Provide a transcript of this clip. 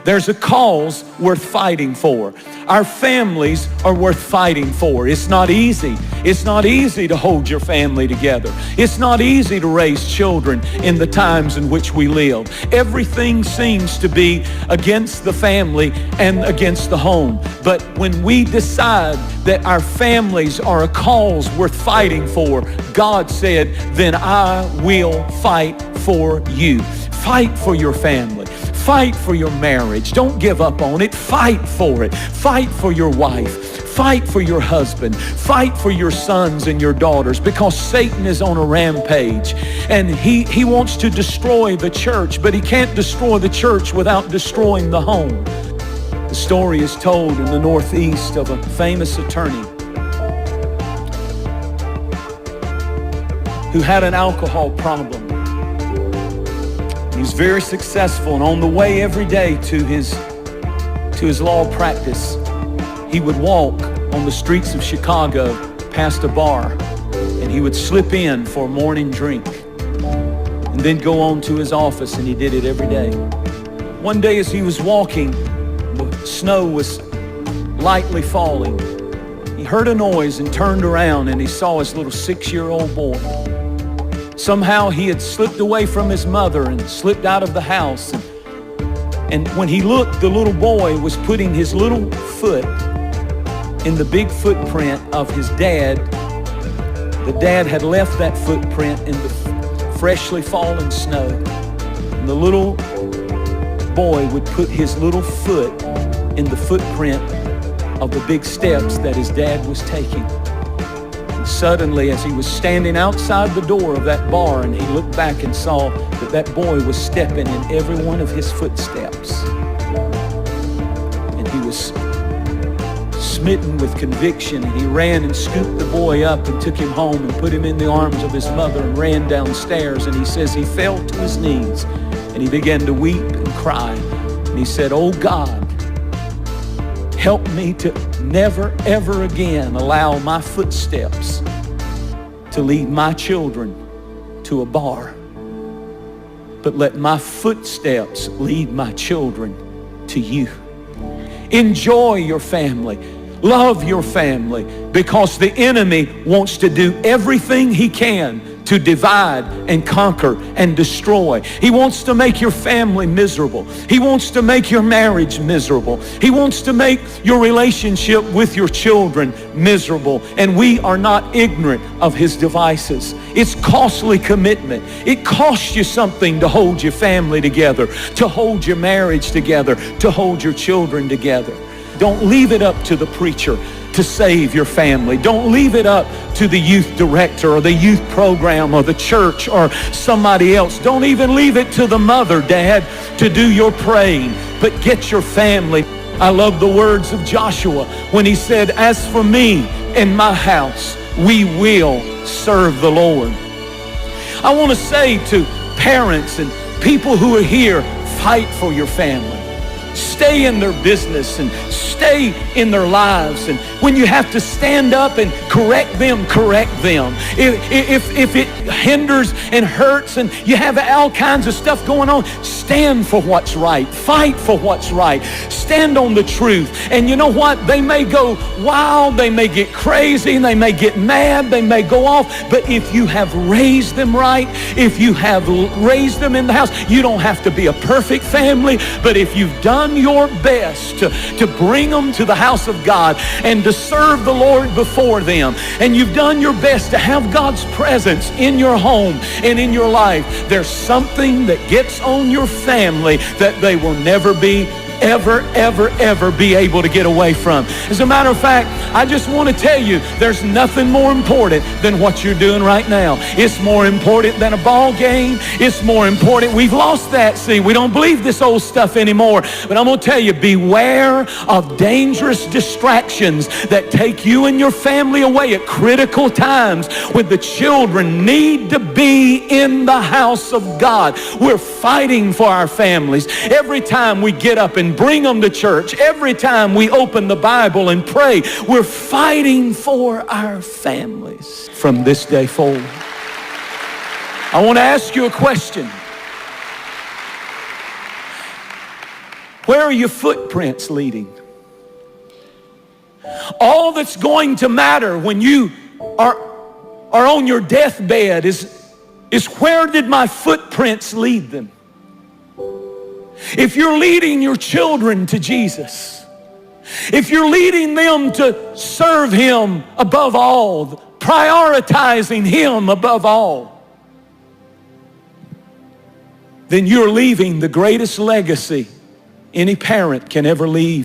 There's a cause worth fighting for. Our families are worth fighting for. It's not easy. It's not easy to hold your family together. It's not easy to raise children in the times in which we live. Everything seems to be against the family and against the home. But when we decide that our families are a cause worth fighting for, God said, then I will fight for you. Fight for your family. Fight for your marriage. Don't give up on it. Fight for it. Fight for your wife. Fight for your husband. Fight for your sons and your daughters, because Satan is on a rampage and he wants to destroy the church, but he can't destroy the church without destroying the home. The story is told in the Northeast of a famous attorney who had an alcohol problem. He was very successful, and on the way every day to his law practice, he would walk on the streets of Chicago past a bar, and he would slip in for a morning drink and then go on to his office, and he did it every day. One day as he was walking, the snow was lightly falling. He heard a noise and turned around, and he saw his little 6-year-old boy. Somehow he had slipped away from his mother and slipped out of the house. And when he looked, the little boy was putting his little foot in the big footprint of his dad. The dad had left that footprint in the freshly fallen snow. And the little boy would put his little foot in the footprint of the big steps that his dad was taking. Suddenly, as he was standing outside the door of that bar, and he looked back and saw that that boy was stepping in every one of his footsteps. And he was smitten with conviction, and he ran and scooped the boy up and took him home and put him in the arms of his mother and ran downstairs. And he says he fell to his knees and he began to weep and cry. And he said, "Oh God, help me to never, ever again allow my footsteps to lead my children to a bar, but let my footsteps lead my children to you." Enjoy your family. Love your family, because the enemy wants to do everything he can to divide and conquer and destroy. He wants to make your family miserable. He wants to make your marriage miserable. He wants to make your relationship with your children miserable. And we are not ignorant of his devices. It's costly commitment. It costs you something to hold your family together, to hold your marriage together, to hold your children together. Don't leave it up to the preacher to save your family. Don't leave it up to the youth director or the youth program or the church or somebody else. Don't even leave it to the mother, dad, to do your praying, but get your family. I love the words of Joshua when he said, "As for me and my house, we will serve the Lord." I want to say to parents and people who are here, fight for your family. Stay in their business and stay in their lives. And when you have to stand up and correct them, correct them. If it hinders and hurts and you have all kinds of stuff going on, stand for what's right. Fight for what's right. Stand on the truth. And you know what? They may go wild, they may get crazy, they may get mad, they may go off. But if you have raised them right, if you have raised them in the house, you don't have to be a perfect family. But if you've done your best to bring them to the house of God and to serve the Lord before them, and you've done your best to have God's presence in your home and in your life, there's something that gets on your family that they will never be ever be able to get away from. As a matter of fact, I just want to tell you, there's nothing more important than what you're doing right now. It's more important than a ball game. It's more important. We've lost that. See, we don't believe this old stuff anymore. But I'm going to tell you, beware of dangerous distractions that take you and your family away at critical times when the children need to be in the house of God. We're fighting for our families. Every time we get up and bring them to church, every time we open the Bible and pray, we're fighting for our families from this day forward. I want to ask you a question. Where are your footprints leading? All that's going to matter when you are on your deathbed is where did my footprints lead them? If you're leading your children to Jesus, if you're leading them to serve Him above all, prioritizing Him above all, then you're leaving the greatest legacy any parent can ever leave.